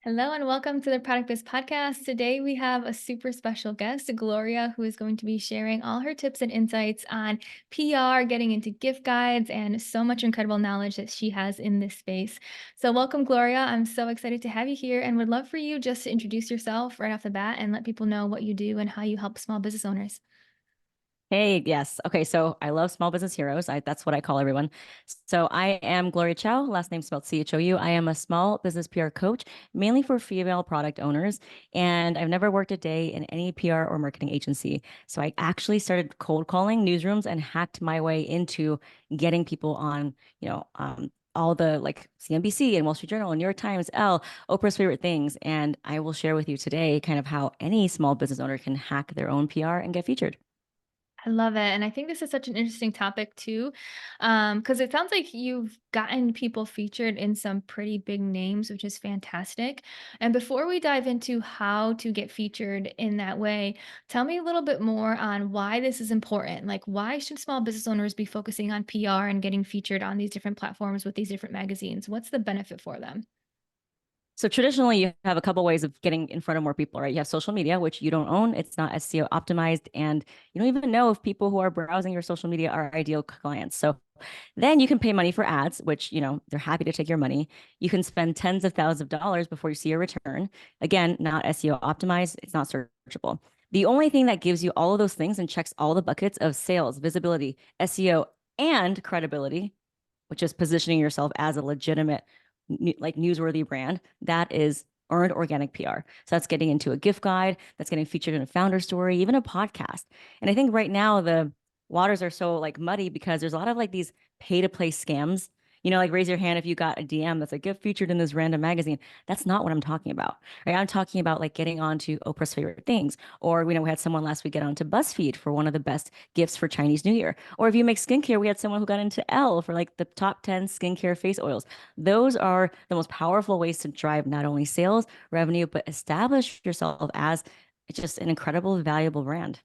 Hello and welcome to the Product Biz Podcast. Today we have a super special guest, Gloria, who is going to be sharing all her tips and insights on PR, getting into gift guides, and so much incredible knowledge that she has in this space. So, welcome, Gloria. I'm so excited to have you here and would love for you just to introduce yourself right off the bat and let people know what you do and how you help small business owners. Hey, yes. Okay, so I love small business heroes. That's what I call everyone. So I am Gloria Chou, last name spelled Chou. I am a small business PR coach, mainly for female product owners, and I've never worked a day in any PR or marketing agency. So I actually started cold calling newsrooms and hacked my way into getting people on, all the like CNBC and Wall Street Journal and New York Times, Oprah's favorite things. And I will share with you today kind of how any small business owner can hack their own PR and get featured. I love it. And I think this is such an interesting topic too, because it sounds like you've gotten people featured in some pretty big names, which is fantastic. And before we dive into how to get featured in that way, tell me a little bit more on why this is important. Like, why should small business owners be focusing on PR and getting featured on these different platforms with these different magazines? What's the benefit for them? So traditionally, you have a couple ways of getting in front of more people, right? You have social media, which you don't own. It's not SEO optimized, and you don't even know if people who are browsing your social media are ideal clients. So then you can pay money for ads, which, they're happy to take your money. You can spend tens of thousands of dollars before you see a return. Again, not SEO optimized. It's not searchable. The only thing that gives you all of those things and checks all the buckets of sales, visibility, SEO, and credibility, which is positioning yourself as a legitimate, like newsworthy brand, that is earned organic PR. So that's getting into a gift guide, that's getting featured in a founder story, even a podcast. And I think right now the waters are so like muddy because there's a lot of like these pay to play scams. Like raise your hand if you got a DM that's like get featured in this random magazine. That's not what I'm talking about. Right? I'm talking about like getting onto Oprah's favorite things. Or, we had someone last week get onto BuzzFeed for one of the best gifts for Chinese New Year. Or if you make skincare, we had someone who got into Elle for like the top 10 skincare face oils. Those are the most powerful ways to drive not only sales, revenue, but establish yourself as just an incredible, valuable brand.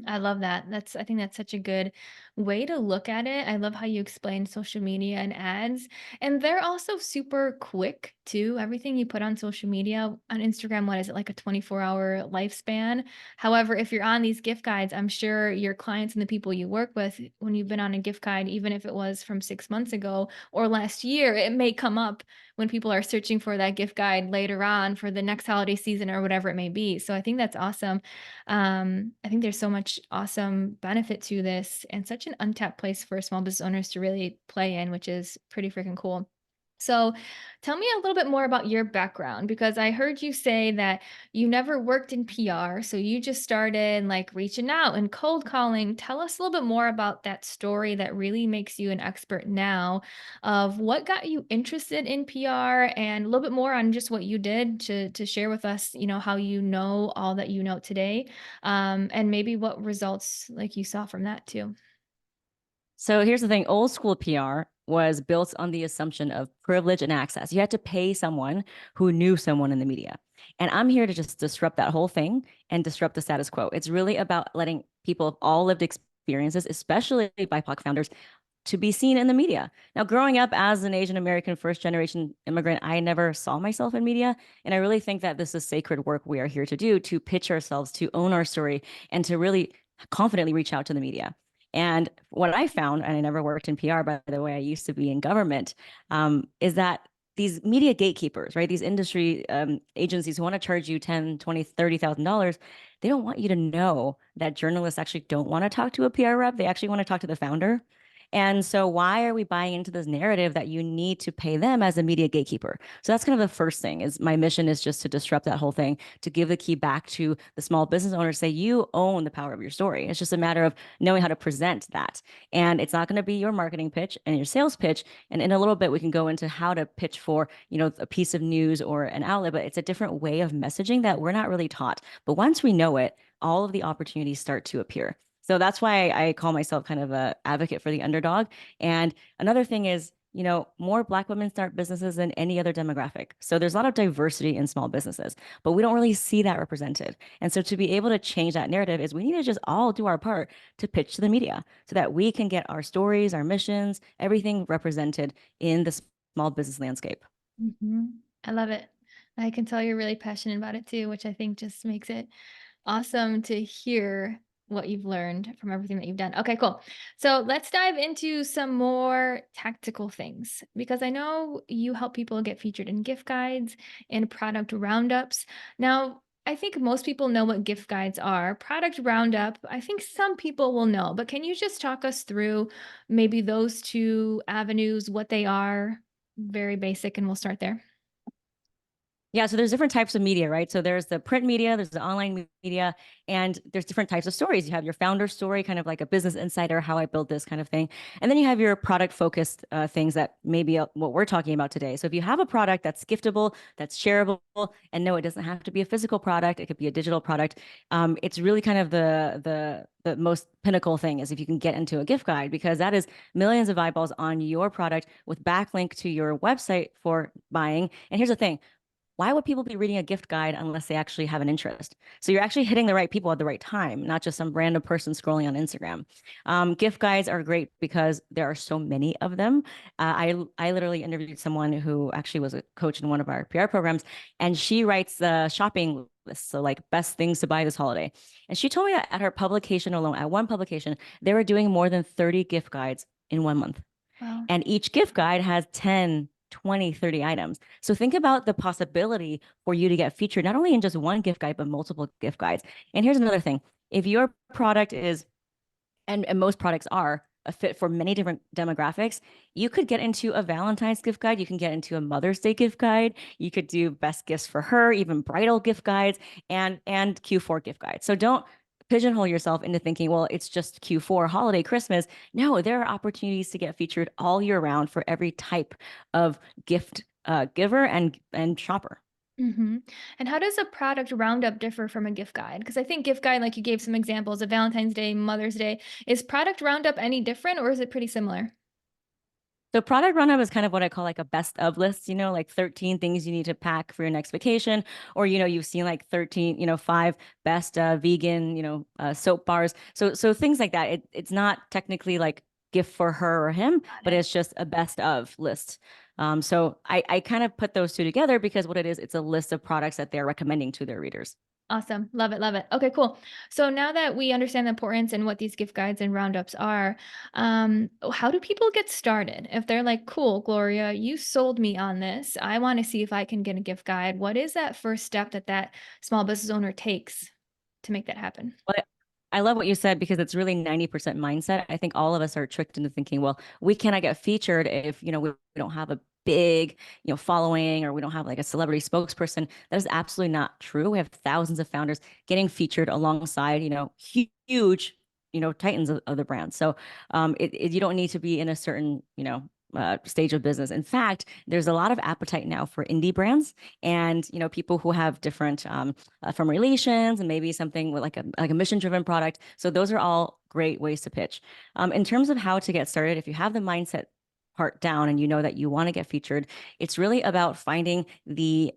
I love that. I think that's such a good way to look at it. I love how you explain social media and ads. And they're also super quick too. Everything you put on social media on Instagram, what is it, like a 24-hour lifespan? However, if you're on these gift guides, I'm sure your clients and the people you work with, when you've been on a gift guide, even if it was from 6 months ago or last year, it may come up when people are searching for that gift guide later on for the next holiday season or whatever it may be. So I think that's awesome. I think there's so much awesome benefit to this and such an untapped place for small business owners to really play in, which is pretty freaking cool. So, tell me a little bit more about your background because I heard you say that you never worked in PR. So, you just started like reaching out and cold calling. Tell us a little bit more about that story that really makes you an expert now of what got you interested in PR and a little bit more on just what you did to share with us, how you know all that you know today, and maybe what results like you saw from that too. So here's the thing, old school PR was built on the assumption of privilege and access. You had to pay someone who knew someone in the media. And I'm here to just disrupt that whole thing and disrupt the status quo. It's really about letting people of all lived experiences, especially BIPOC founders, to be seen in the media. Now, growing up as an Asian American first generation immigrant, I never saw myself in media. And I really think that this is sacred work we are here to do, to pitch ourselves, to own our story, and to really confidently reach out to the media. And what I found, and I never worked in PR, by the way, I used to be in government, is that these media gatekeepers, right? These industry agencies who want to charge you 10, 20, $30,000, they don't want you to know that journalists actually don't want to talk to a PR rep. They actually want to talk to the founder. And so why are we buying into this narrative that you need to pay them as a media gatekeeper? So that's kind of the first thing is my mission is just to disrupt that whole thing, to give the key back to the small business owner, say you own the power of your story. It's just a matter of knowing how to present that. And it's not going to be your marketing pitch and your sales pitch. And in a little bit, we can go into how to pitch for, a piece of news or an outlet, but it's a different way of messaging that we're not really taught. But once we know it, all of the opportunities start to appear. So that's why I call myself kind of a advocate for the underdog. And another thing is, more Black women start businesses than any other demographic. So there's a lot of diversity in small businesses, but we don't really see that represented. And so to be able to change that narrative is we need to just all do our part to pitch to the media so that we can get our stories, our missions, everything represented in the small business landscape. I love it. I can tell you're really passionate about it too, which I think just makes it awesome to hear what you've learned from everything that you've done. Okay, cool. So let's dive into some more tactical things because I know you help people get featured in gift guides and product roundups. Now, I think most people know what gift guides are. Product roundup, I think some people will know, but can you just talk us through maybe those two avenues, what they are? Very basic, and we'll start there. Yeah, so there's different types of media, right? So there's the print media, there's the online media, and there's different types of stories. You have your founder story, kind of like a business insider, how I built this kind of thing. And then you have your product focused things that maybe what we're talking about today. So if you have a product that's giftable, that's shareable, and no, it doesn't have to be a physical product, it could be a digital product. It's really kind of the most pinnacle thing is if you can get into a gift guide because that is millions of eyeballs on your product with backlink to your website for buying. And here's the thing, why would people be reading a gift guide unless they actually have an interest? So you're actually hitting the right people at the right time, not just some random person scrolling on Instagram. Gift guides are great because there are so many of them. I literally interviewed someone who actually was a coach in one of our PR programs, and she writes the shopping list, so like best things to buy this holiday. And she told me that at her publication alone, at one publication, they were doing more than 30 gift guides in 1 month. Wow. And each gift guide has 10, 20, 30 items. So think about the possibility for you to get featured not only in just one gift guide, but multiple gift guides. And here's another thing. If your product is, and most products are, a fit for many different demographics, you could get into a Valentine's gift guide. You can get into a Mother's Day gift guide. You could do best gifts for her, even bridal gift guides, and Q4 gift guides. So don't pigeonhole yourself into thinking, well, it's just Q4, holiday, Christmas. No, there are opportunities to get featured all year round for every type of gift giver and shopper. Mhm. And how does a product roundup differ from a gift guide? Because I think gift guide, like you gave some examples of Valentine's Day, Mother's Day. Is product roundup any different or is it pretty similar? So product roundup is kind of what I call like a best of list, like 13 things you need to pack for your next vacation, or you've seen like 13, five best vegan, soap bars. So things like that. It's not technically like gift for her or him, Got but it. it's just a best of list. So I kind of put those two together because what it is, it's a list of products that they're recommending to their readers. Awesome. Love it. Love it. Okay, cool. So now that we understand the importance and what these gift guides and roundups are, how do people get started? If they're like, cool, Gloria, you sold me on this. I want to see if I can get a gift guide. What is that first step that that small business owner takes to make that happen? But I love what you said because it's really 90% mindset. I think all of us are tricked into thinking, well, we cannot get featured if, we don't have a big, following or we don't have like a celebrity spokesperson. That is absolutely not true. We have thousands of founders getting featured alongside, huge, titans of the brand. So you don't need to be in a certain, stage of business. In fact, there's a lot of appetite now for indie brands and people who have different from relations and maybe something with like a mission driven product. So those are all great ways to pitch. In terms of how to get started, if you have the mindset part down and you know that you want to get featured, it's really about finding the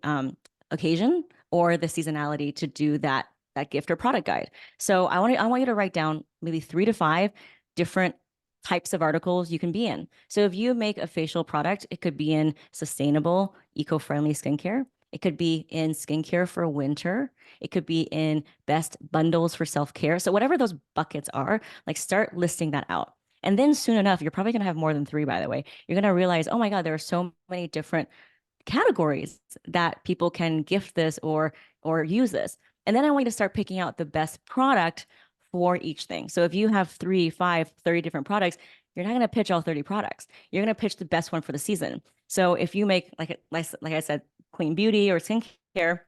occasion or the seasonality to do that gift or product guide. So I want you to write down maybe 3 to 5 different types of articles you can be in. So if you make a facial product, it could be in sustainable, eco-friendly skincare. It could be in skincare for winter. It could be in best bundles for self-care. So whatever those buckets are, like start listing that out. And then soon enough, you're probably going to have more than 3, by the way. You're going to realize, oh my God, there are so many different categories that people can gift this or use this. And then I want you to start picking out the best product for each thing. So if you have 3, 5, 30 different products, you're not going to pitch all 30 products. You're going to pitch the best one for the season. So if you make like I said, clean beauty or skincare,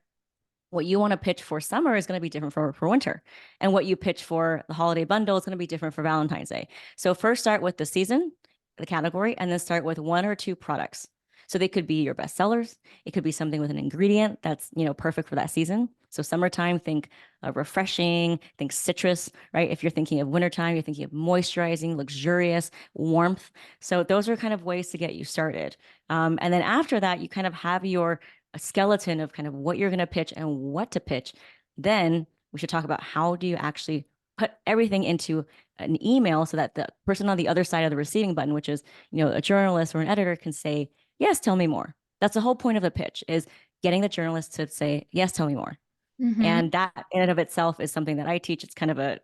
what you want to pitch for summer is going to be different for winter. And what you pitch for the holiday bundle is going to be different for Valentine's Day. So first start with the season, the category, and then start with 1 or 2 products. So they could be your best sellers. It could be something with an ingredient that's, perfect for that season. So summertime, think refreshing, think citrus, right? If you're thinking of wintertime, you're thinking of moisturizing, luxurious, warmth. So those are kind of ways to get you started. And then after that, you kind of have your a skeleton of kind of what you're going to pitch and what to pitch. Then we should talk about how do you actually put everything into an email so that the person on the other side of the receiving button, which is, a journalist or an editor can say, yes, tell me more. That's the whole point of the pitch is getting the journalist to say, yes, tell me more. Mm-hmm. And that in and of itself is something that I teach. It's kind of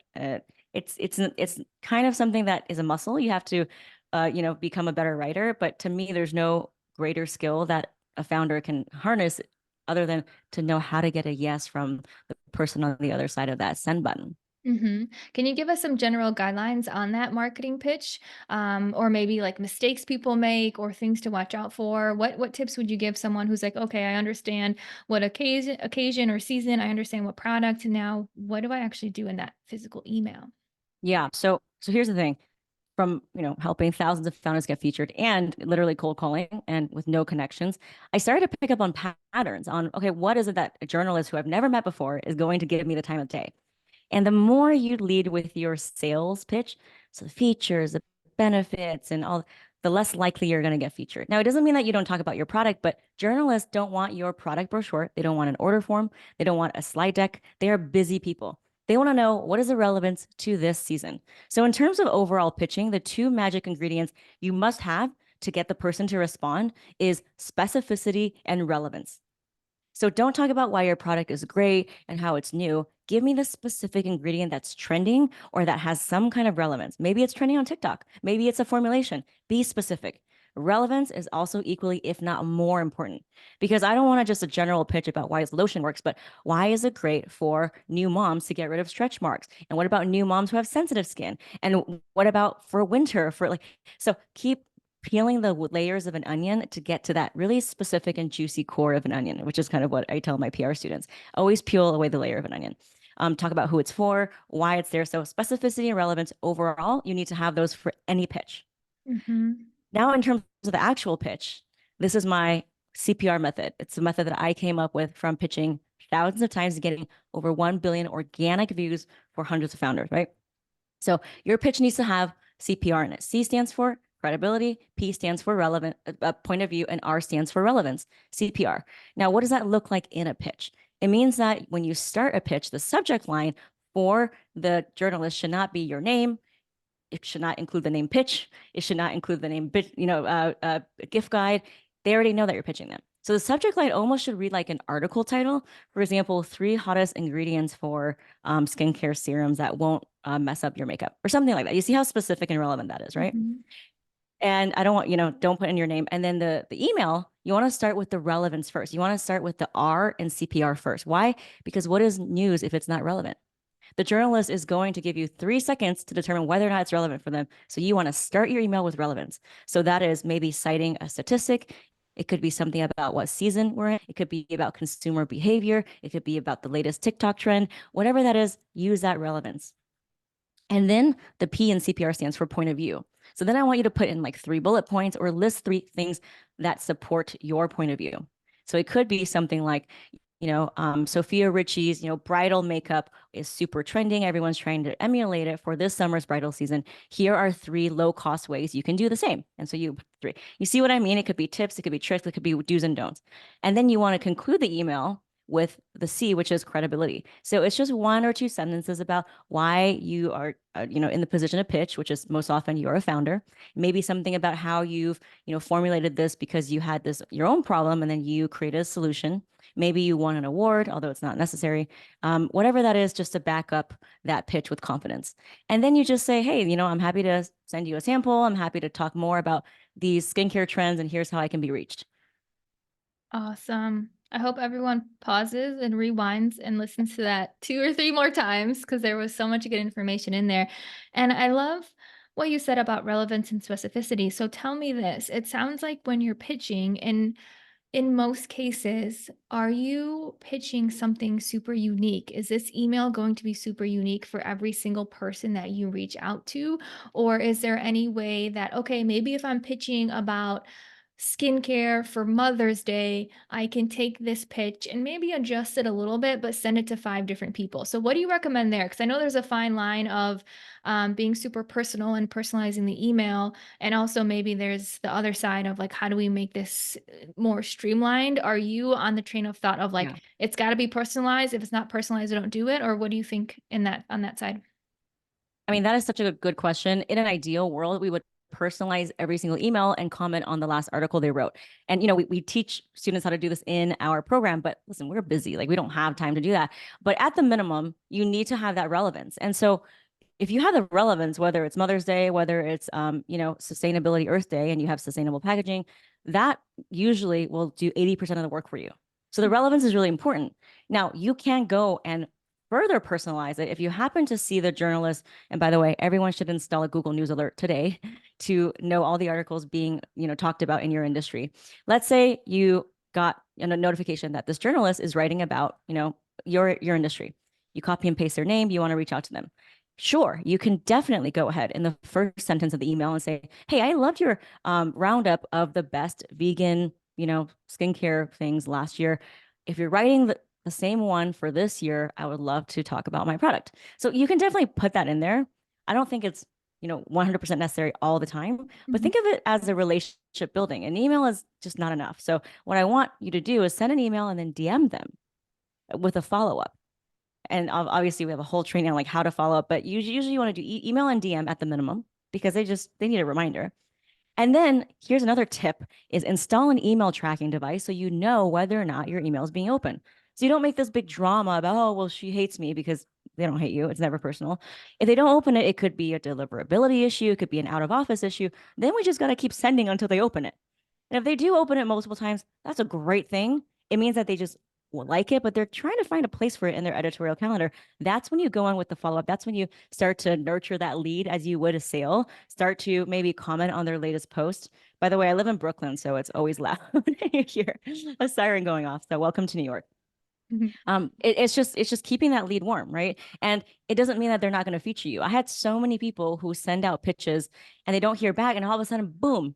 it's kind of something that is a muscle. You have to, become a better writer. But to me, there's no greater skill that a founder can harness other than to know how to get a yes from the person on the other side of that send button. Mm-hmm. Can you give us some general guidelines on that marketing pitch, or maybe like mistakes people make or things to watch out for? What tips would you give someone who's like, okay, I understand what occasion or season, I understand what product. Now, what do I actually do in that physical email? Yeah. So here's the thing. From helping thousands of founders get featured and literally cold calling and with no connections, I started to pick up on patterns on, okay, what is it that a journalist who I've never met before is going to give me the time of day? And the more you lead with your sales pitch, so the features, the benefits, and all, the less likely you're going to get featured. Now, it doesn't mean that you don't talk about your product, but journalists don't want your product brochure. They don't want an order form. They don't want a slide deck. They are busy people. They want to know what is the relevance to this season. So, in terms of overall pitching, the two magic ingredients you must have to get the person to respond is specificity and relevance. So don't talk about why your product is great and how it's new. Give me the specific ingredient that's trending or that has some kind of relevance. Maybe it's trending on TikTok. Maybe it's a formulation. Be specific. Relevance is also equally, if not more important, because I don't want to just a general pitch about why lotion works, but why is it great for new moms to get rid of stretch marks? And what about new moms who have sensitive skin? And what about for winter? So keep peeling the layers of an onion to get to that really specific and juicy core of an onion, which is kind of what I tell my PR students. Always peel away the layer of an onion. Talk about who it's for, why it's there. So specificity and relevance overall, you need to have those for any pitch. Mm-hmm. Now, in terms of the actual pitch, this is my CPR method. It's a method that I came up with from pitching thousands of times and getting over 1 billion organic views for hundreds of founders, right? So your pitch needs to have CPR in it. C stands for credibility, P stands for relevant point of view, and R stands for relevance. CPR. Now, what does that look like in a pitch? It means that when you start a pitch, the subject line for the journalist should not be your name. It should not include the name pitch. It should not include the name, gift guide. They already know that you're pitching them. So the subject line almost should read like an article title. For example, 3 hottest ingredients for skincare serums that won't mess up your makeup or something like that. You see how specific and relevant that is, right? Mm-hmm. And I don't want, don't put in your name. And then the email, you want to start with the relevance first. You want to start with the R and CPR first. Why? Because what is news if it's not relevant? The journalist is going to give you 3 seconds to determine whether or not it's relevant for them. So you want to start your email with relevance. So that is maybe citing a statistic. It could be something about what season we're in. It could be about consumer behavior. It could be about the latest TikTok trend. Whatever that is, use that relevance. And then the P in CPR stands for point of view. So then I want you to put in like 3 bullet points or list 3 things that support your point of view. So it could be something like, Sophia Richie's, bridal makeup is super trending. Everyone's trying to emulate it for this summer's bridal season. Here are 3 low-cost ways you can do the same. And so you see what I mean? It could be tips, it could be tricks, it could be do's and don'ts. And then you want to conclude the email with the C, which is credibility. So it's just 1 or 2 sentences about why you are, in the position of pitch, which is most often you're a founder. Maybe something about how you've, formulated this because you had this your own problem and then you created a solution. Maybe you won an award, although it's not necessary. Whatever that is, just to back up that pitch with confidence. And then you just say, hey, I'm happy to send you a sample. I'm happy to talk more about these skincare trends, and here's how I can be reached. Awesome. I hope everyone pauses and rewinds and listens to that 2 or 3 more times because there was so much good information in there. And I love what you said about relevance and specificity. So tell me this, it sounds like when you're pitching, and in most cases, are you pitching something super unique? Is this email going to be super unique for every single person that you reach out to? Or is there any way that, okay, maybe if I'm pitching about skincare for Mother's Day, I can take this pitch and maybe adjust it a little bit, but send it to 5 different people. So, what do you recommend there? Because I know there's a fine line of being super personal and personalizing the email. And also, maybe there's the other side of like, how do we make this more streamlined? Are you on the train of thought of like, Yeah. it's got to be personalized? If it's not personalized, I don't do it. Or what do you think in that on that side? I mean, that is such a good question. In an ideal world, we would personalize every single email and comment on the last article they wrote. And, we teach students how to do this in our program, but listen, we're busy. Like we don't have time to do that. But at the minimum, you need to have that relevance. And so if you have the relevance, whether it's Mother's Day, whether it's Sustainability Earth Day, and you have sustainable packaging, that usually will do 80% of the work for you. So the relevance is really important. Now you can go and further personalize it if you happen to see the journalist. And by the way, everyone should install a Google News alert today to know all the articles being talked about in your industry. Let's say you got a notification that this journalist is writing about your industry. You copy and paste their name. You want to reach out to them. Sure, you can definitely go ahead in the first sentence of the email and say, "Hey, I loved your roundup of the best vegan, skincare things last year. If you're writing the same one for this year, I would love to talk about my product." So you can definitely put that in there. I don't think it's 100% necessary all the time, but Mhm. think of it as a relationship building. An email is just not enough. So what I want you to do is send an email and then DM them with a follow up. And obviously we have a whole training on like how to follow up, but usually you want to do email and DM at the minimum because they need a reminder. And then here's another tip is install an email tracking device so you know whether or not your email is being open. So you don't make this big drama about, oh, well, she hates me, because they don't hate you. It's never personal. If they don't open it, it could be a deliverability issue. It could be an out of office issue. Then we just got to keep sending until they open it. And if they do open it multiple times, that's a great thing. It means that they just will like it, but they're trying to find a place for it in their editorial calendar. That's when you go on with the follow up. That's when you start to nurture that lead as you would a sale. Start to maybe comment on their latest post. By the way, I live in Brooklyn, so it's always loud. You hear a siren going off. So welcome to New York. Mhm. It's just keeping that lead warm, right? And it doesn't mean that they're not going to feature you. I had so many people who send out pitches and they don't hear back, and all of a sudden, boom,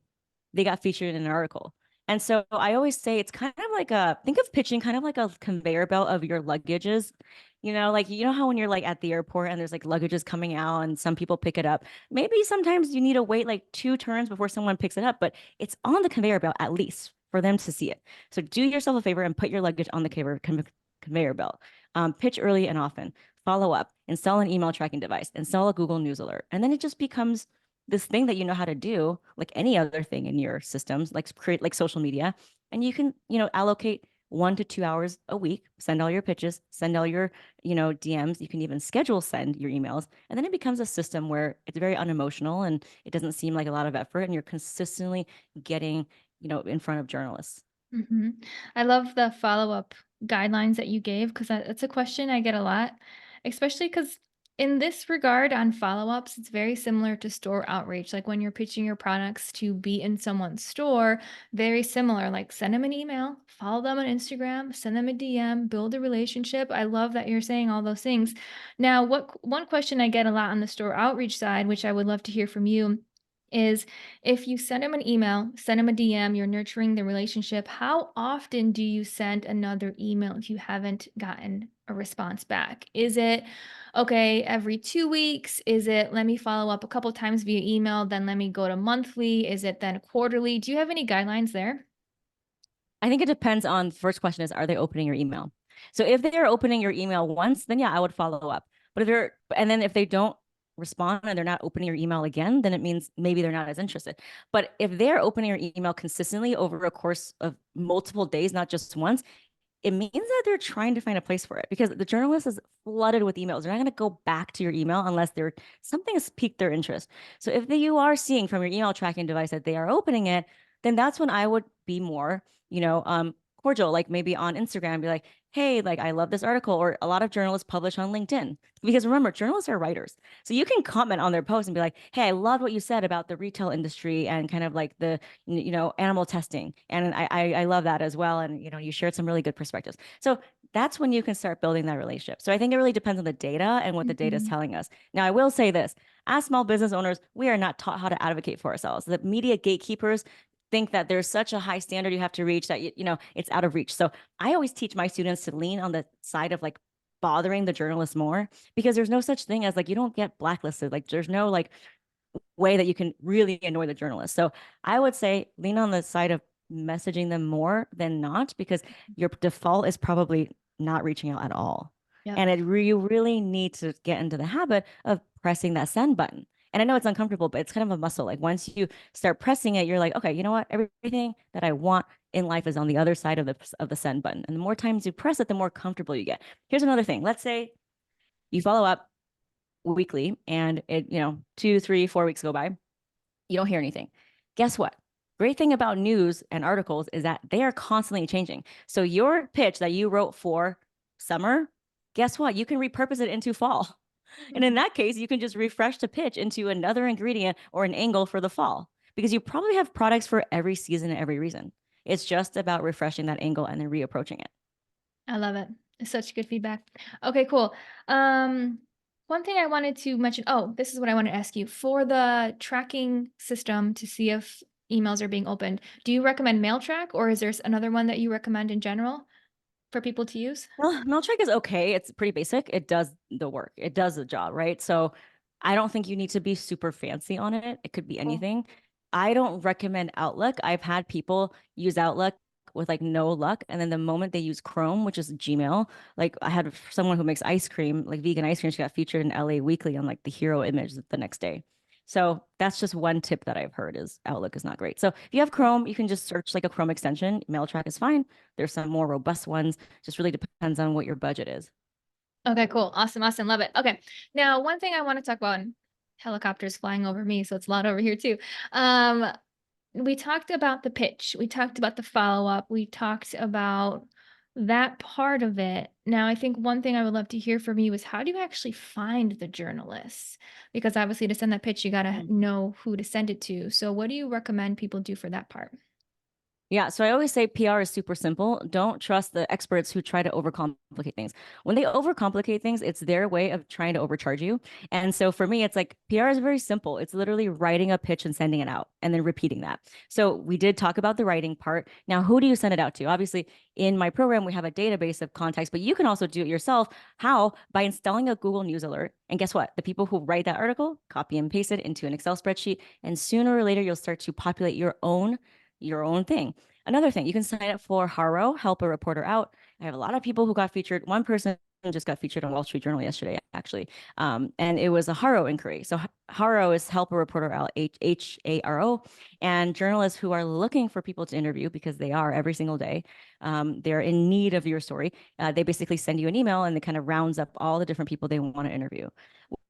they got featured in an article. And so I always say it's kind of like think of pitching kind of like a conveyor belt of your luggages. Like how when you're like at the airport and there's like luggages coming out and some people pick it up. Maybe sometimes you need to wait like two turns before someone picks it up, but it's on the conveyor belt at least for them to see it. So do yourself a favor and put your luggage on the conveyor belt. Pitch early and often. Follow up. Install an email tracking device. Install a Google News alert. And then it just becomes this thing that you know how to do, like any other thing in your systems, like create like social media. And you can, allocate 1 to 2 hours a week, send all your pitches, send all your, DMs. You can even schedule send your emails. And then it becomes a system where it's very unemotional and it doesn't seem like a lot of effort. And you're consistently getting, in front of journalists. Mhm. I love the follow-up guidelines that you gave because that's a question I get a lot, especially because in this regard on follow-ups, it's very similar to store outreach. Like when you're pitching your products to be in someone's store, very similar. Like send them an email, follow them on Instagram, send them a DM, build a relationship. I love that you're saying all those things. Now, one question I get a lot on the store outreach side, which I would love to hear from you, is if you send them an email, send them a DM, you're nurturing the relationship. How often do you send another email if you haven't gotten a response back? Is it, okay, every 2 weeks? Is it, let me follow up a couple times via email, then let me go to monthly? Is it then quarterly? Do you have any guidelines there? I think it depends on the first question is, are they opening your email? So if they're opening your email once, then yeah, I would follow up. But if they don't respond and they're not opening your email again, then it means maybe they're not as interested. But if they're opening your email consistently over a course of multiple days, not just once, it means that they're trying to find a place for it, because the journalist is flooded with emails. They're not going to go back to your email unless something has piqued their interest. So if you are seeing from your email tracking device that they are opening it, then that's when I would be more, cordial, like maybe on Instagram, be like, hey, like I love this article, or a lot of journalists publish on LinkedIn, because remember, journalists are writers. So you can comment on their post and be like, hey, I loved what you said about the retail industry and kind of like the animal testing, and I love that as well, and you shared some really good perspectives. So that's when you can start building that relationship. So I think it really depends on the data and what the data is Mhm. telling us. Now I will say this: as small business owners, we are not taught how to advocate for ourselves. The media gatekeepers think that there's such a high standard you have to reach that it's out of reach. So I always teach my students to lean on the side of like bothering the journalists more, because there's no such thing as like you don't get blacklisted. Like there's no like way that you can really annoy the journalist. So I would say lean on the side of messaging them more than not, because your default is probably not reaching out at all. Yep. And you really need to get into the habit of pressing that send button. And I know it's uncomfortable, but it's kind of a muscle. Like once you start pressing it, you're like, okay, you know what? Everything that I want in life is on the other side of the send button. And the more times you press it, the more comfortable you get. Here's another thing. Let's say you follow up weekly and it, 2, 3, 4 weeks go by, you don't hear anything. Guess what? Great thing about news and articles is that they are constantly changing. So your pitch that you wrote for summer, guess what? You can repurpose it into fall. And in Mhm. that case, you can just refresh the pitch into another ingredient or an angle for the fall because you probably have products for every season and every reason. It's just about refreshing that angle and then reapproaching it. I love it. It's such good feedback. Okay, cool. Um, One thing I wanted to mention. Oh, this is what I want to ask you. For the tracking system to see if emails are being opened, do you recommend MailTrack or is there another one that you recommend in general for people to use? Well, Miltrick is okay. It's pretty basic. It does the work. It does the job, right? So I don't think you need to be super fancy on it. It could be Cool. anything. I don't recommend Outlook. I've had people use Outlook with like no luck. And then the moment they use Chrome, which is Gmail, like I had someone who makes ice cream, like vegan ice cream, she got featured in LA Weekly on like the hero image the next day. So that's just one tip that I've heard is Outlook is not great. So if you have Chrome, you can just search like a Chrome extension. MailTrack is fine. There's some more robust ones. Just really depends on what your budget is. Okay, cool. Awesome, awesome. Love it. Okay. Now, one thing I want to talk about, and helicopters flying over me, so it's a lot over here too. Um, we talked about the pitch. We talked about the follow-up. We talked about that part of it. Now, I think one thing I would love to hear from you is how do you actually find the journalists? Because obviously to send that pitch, you got to know who to send it to. So what do you recommend people do for that part? Yeah, so I always say PR is super simple. Don't trust the experts who try to overcomplicate things. When they overcomplicate things, it's their way of trying to overcharge you. And so for me, it's like PR is very simple. It's literally writing a pitch and sending it out and then repeating that. So we did talk about the writing part. Now, who do you send it out to? Obviously, in my program, we have a database of contacts, but you can also do it yourself. How? By installing a Google News alert. And guess what? The people who write that article, copy and paste it into an Excel spreadsheet. And sooner or later, you'll start to populate your own thing. Another thing, you can sign up for Haro, Help a Reporter Out. I have a lot of people who got featured. One person just got featured on Wall Street Journal yesterday, actually. And it was a Haro inquiry. So Haro is Help a Reporter Out, Haro. And journalists who are looking for people to interview, because they are every single day, they're in need of your story. They basically send you an email and it kind of rounds up all the different people they want to interview.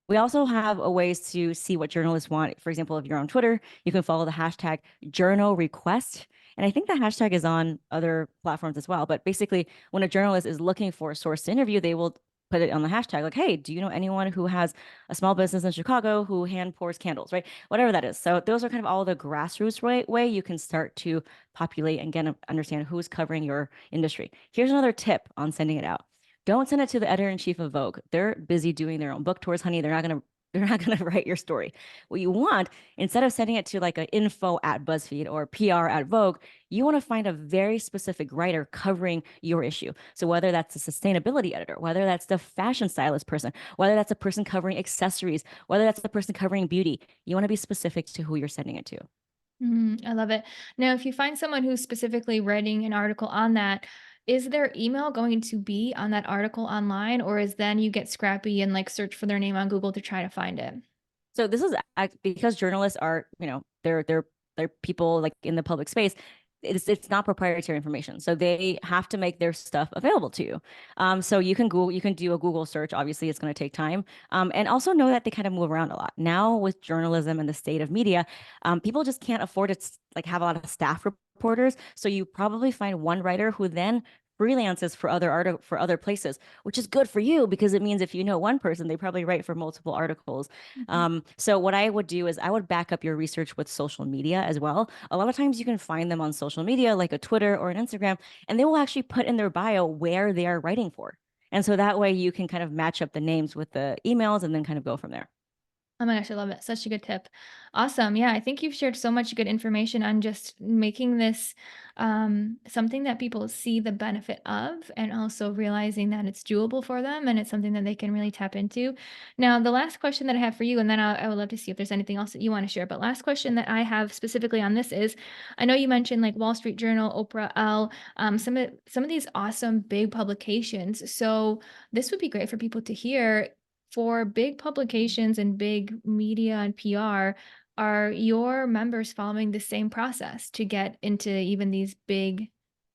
We also have a ways to see what journalists want. For example, if you're on Twitter, you can follow the hashtag journal request. And I think the hashtag is on other platforms as well. But basically, when a journalist is looking for a source to interview, they will put it on the hashtag like, hey, do you know anyone who has a small business in Chicago who hand pours candles, right? Whatever that is. So those are kind of all the grassroots way you can start to populate and get understand who's covering your industry. Here's another tip on sending it out. Don't send it to the editor-in-chief of Vogue. They're busy doing their own book tours, honey. They're not gonna write your story. What you want, instead of sending it to like an info at BuzzFeed or PR at Vogue, you want to find a very specific writer covering your issue. So whether that's a sustainability editor, whether that's the fashion stylist person, whether that's a person covering accessories, whether that's the person covering beauty, you want to be specific to who you're sending it to. I love it. Now, if you find someone who's specifically writing an article on that, is their email going to be on that article online, or is then you get scrappy and like search for their name on Google to try to find it? So this is because journalists are, they're people like in the public space. It's not proprietary information, so they have to make their stuff available to you. So you can do a Google search. Obviously, it's going to take time, and also know that they kind of move around a lot now with journalism and the state of media. People just can't afford to like have a lot of staff reporters. So you probably find one writer who then freelances for other places, which is good for you because it means if you know one person, they probably write for multiple articles. Mhm. So what I would do is I would back up your research with social media as well. A lot of times you can find them on social media, like a Twitter or an Instagram, and they will actually put in their bio where they are writing for. And so that way you can kind of match up the names with the emails and then kind of go from there. Oh my gosh, I love it. Such a good tip. Awesome. Yeah, I think you've shared so much good information on just making this something that people see the benefit of and also realizing that it's doable for them and it's something that they can really tap into. Now, the last question that I have for you, and then I would love to see if there's anything else that you want to share. But last question that I have specifically on this is I know you mentioned like Wall Street Journal, Oprah, Elle, some of these awesome big publications. So this would be great for people to hear for big publications and big media and PR, are your members following the same process to get into even these big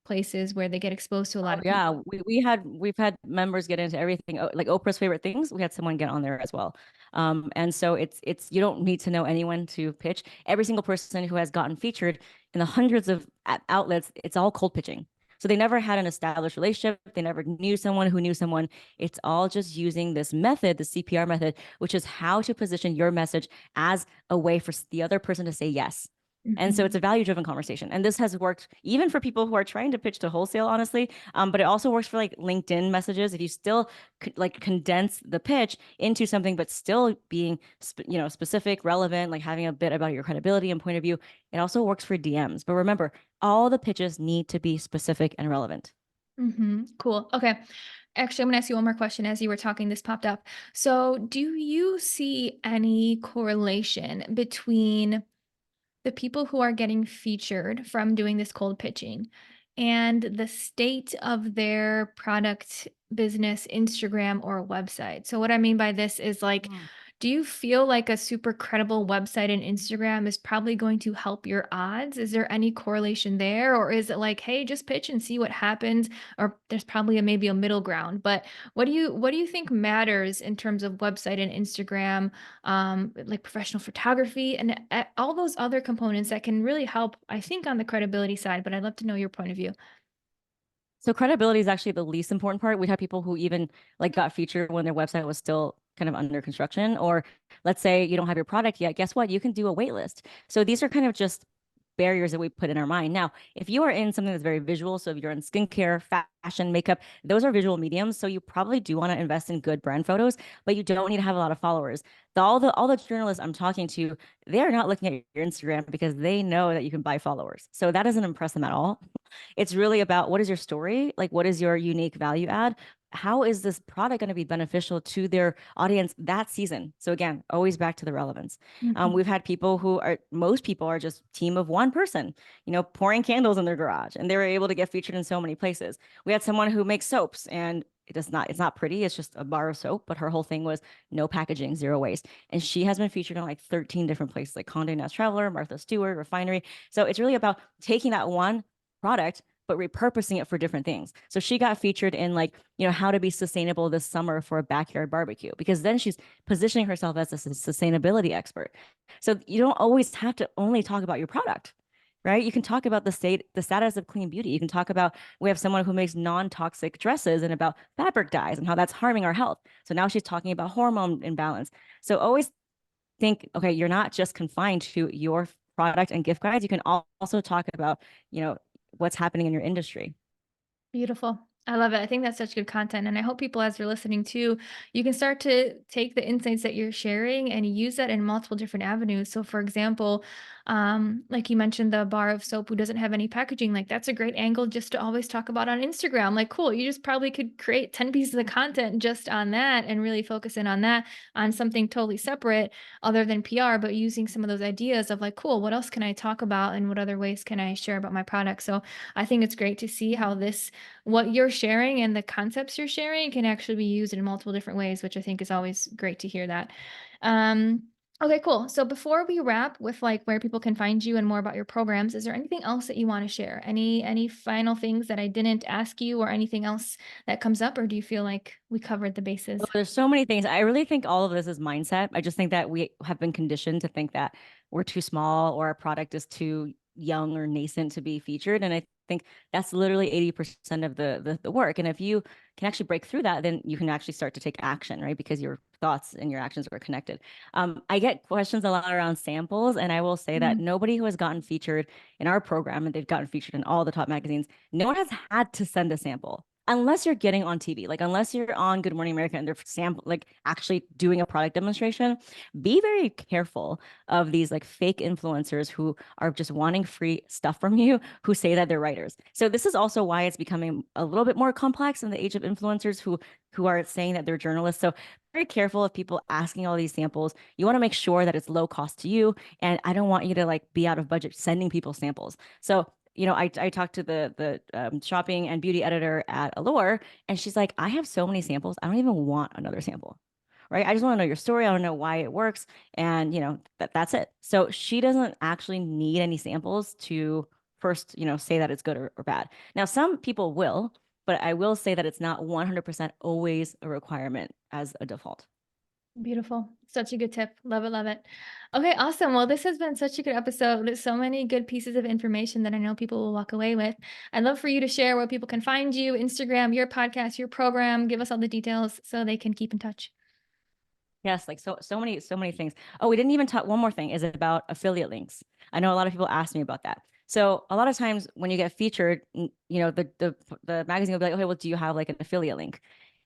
places where they get exposed to a lot Oh of yeah, people? we've had members get into everything. Like Oprah's favorite things. We had someone get on there as well. And so it's you don't need to know anyone to pitch. Every single person who has gotten featured in the hundreds of outlets, it's all cold pitching. So they never had an established relationship. They never knew someone who knew someone. It's all just using this method, the CPR method, which is how to position your message as a way for the other person to say yes. And so it's Mhm. a value driven conversation. And this has worked even for people who are trying to pitch to wholesale, honestly. But it also works for like LinkedIn messages. If you still like condense the pitch into something, but still being, specific, relevant, like having a bit about your credibility and point of view, it also works for DMs. But remember, all the pitches need to be specific and relevant. Cool. Okay. Actually, I'm going to ask you one more question. As you were talking, this popped up. So, do you see any correlation between the people who are getting featured from doing this cold pitching and the state of their product, business, Instagram, or website? So, what I mean by this is like, Mm. do you feel like a super credible website and Instagram is probably going to help your odds? Is there any correlation there? Or is it like, hey, just pitch and see what happens? Or there's probably maybe a middle ground. But what do you think matters in terms of website and Instagram, like professional photography and all those other components that can really help, I think, on the credibility side? But I'd love to know your point of view. So credibility is actually the least important part. We had people who even like got featured when their website was still kind of under construction, or let's say you don't have your product yet. Guess what? You can do a wait list. So these are kind of just barriers that we put in our mind. Now, if you are in something that's very visual, so if you're in skincare, fashion, makeup, those are visual mediums. So you probably do want to invest in good brand photos, but you don't need to have a lot of followers. All the journalists I'm talking to, they're not looking at your Instagram because they know that you can buy followers. So that doesn't impress them at all. It's really about what is your story? Like, what is your unique value add? How is this product going to be beneficial to their audience that season? So again, always back to the relevance. Mhm. We've had people who are, most people are just team of one person, pouring candles in their garage, and they were able to get featured in so many places. We had someone who makes soaps, and it's not pretty. It's just a bar of soap, but her whole thing was no packaging, zero waste. And she has been featured on like 13 different places, like Condé Nast Traveler, Martha Stewart, Refinery. So it's really about taking that one product but repurposing it for different things. So she got featured in like, how to be sustainable this summer for a backyard barbecue because then she's positioning herself as a sustainability expert. So you don't always have to only talk about your product, right? You can talk about the status of clean beauty. You can talk about we have someone who makes non-toxic dresses and about fabric dyes and how that's harming our health. So now she's talking about hormone imbalance. So always think, okay, you're not just confined to your product and gift guides. You can also talk about, you know, what's happening in your industry. Beautiful. I love it. I think that's such good content. And I hope people, as you're listening too, you can start to take the insights that you're sharing and use that in multiple different avenues. So, for example, like you mentioned, the bar of soap who doesn't have any packaging, like that's a great angle just to always talk about on Instagram. Like, cool, you just probably could create 10 pieces of content just on that and really focus in on that, on something totally separate other than PR, but using some of those ideas of like, cool, what else can I talk about and what other ways can I share about my product? So, I think it's great to see how what you're sharing and the concepts you're sharing can actually be used in multiple different ways, which I think is always great to hear that. Um, okay, cool. So before we wrap with like where people can find you and more about your programs, is there anything else that you want to share? Any final things that I didn't ask you or anything else that comes up, or do you feel like we covered the Oh, bases? there's so many things. I really think all of this is mindset. I just think that we have been conditioned to think that we're too small or our product is too young or nascent to be featured. And I think that's literally 80% of the work. And if you can actually break through that, then you can actually start to take action, right? Because your thoughts and your actions are connected. I get questions a lot around samples, and I will say that Mhm. nobody who has gotten featured in our program, and they've gotten featured in all the top magazines, no one has had to send a sample unless you're getting on TV, like unless you're on Good Morning America and they're like actually doing a product demonstration, be very careful of these like fake influencers who are just wanting free stuff from you, who say that they're writers. So this is also why it's becoming a little bit more complex in the age of influencers who are saying that they're journalists. So very careful of people asking all these samples. You want to make sure that it's low cost to you. And I don't want you to like be out of budget sending people samples. So I talked to the shopping and beauty editor at Allure, and she's like, I have so many samples, I don't even want another sample. right? I just want to know your story. I want to know why it works. And, that's it. So she doesn't actually need any samples to first, say that it's good or bad. Now, some people will, but I will say that it's not 100% always a requirement as a default. Beautiful. Such a good tip. Love it, love it. Okay, awesome. Well, this has been such a good episode. There's so many good pieces of information that I know people will walk away with. I'd love for you to share where people can find you, Instagram, your podcast, your program. Give us all the details so they can keep in touch. Yes, like so many things. Oh, we didn't even talk. One more thing is about affiliate links. I know a lot of people ask me about that. So a lot of times when you get featured, the magazine will be like, okay, well, do you have like an affiliate link?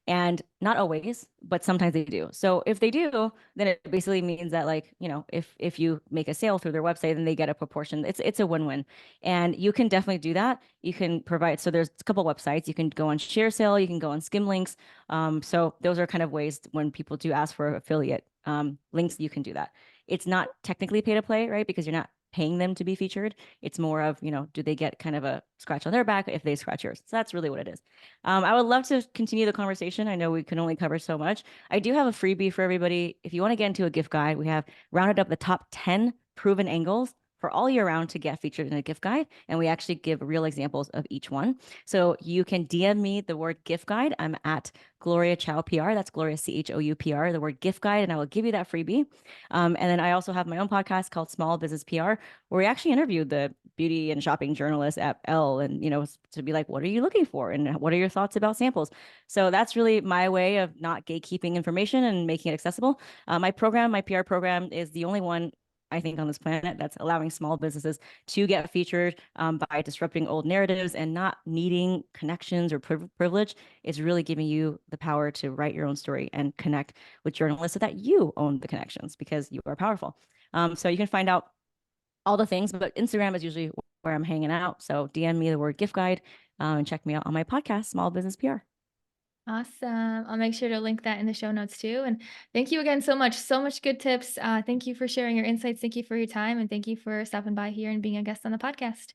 And not always, but sometimes they do. So if they do, then it basically means that, like, if you make a sale through their website, then they get a proportion. It's a win-win. And you can definitely do that. You can provide, so there's a couple websites. You can go on ShareSale, you can go on Skim Links. So those are kind of ways when people do ask for affiliate links, you can do that. It's not technically pay to play, right? Because you're not paying them to be featured. It's more of, do they get kind of a scratch on their back if they scratch yours? So that's really what it is. I would love to continue the conversation. I know we can only cover so much. I do have a freebie for everybody. If you want to get into a gift guide, we have rounded up the top 10 proven angles for all year round to get featured in a gift guide. And we actually give real examples of each one. So you can DM me the word gift guide. I'm at Gloria Chou PR. That's Gloria Chou PR, the word gift guide, and I will give you that freebie. And then I also have my own podcast called Small Business PR, where we actually interviewed the beauty and shopping journalist at Elle, and to be like, what are you looking for, and what are your thoughts about samples? So that's really my way of not gatekeeping information and making it accessible. My program, my PR program, is the only one I think on this planet that's allowing small businesses to get featured by disrupting old narratives and not needing connections or privilege. It's really giving you the power to write your own story and connect with journalists so that you own the connections because you are powerful. So you can find out all the things, but Instagram is usually where I'm hanging out. So DM me the word gift guide and check me out on my podcast, Small Business PR. Awesome. I'll make sure to link that in the show notes too. And thank you again so much. So much good tips. Thank you for sharing your insights. Thank you for your time. And thank you for stopping by here and being a guest on the podcast.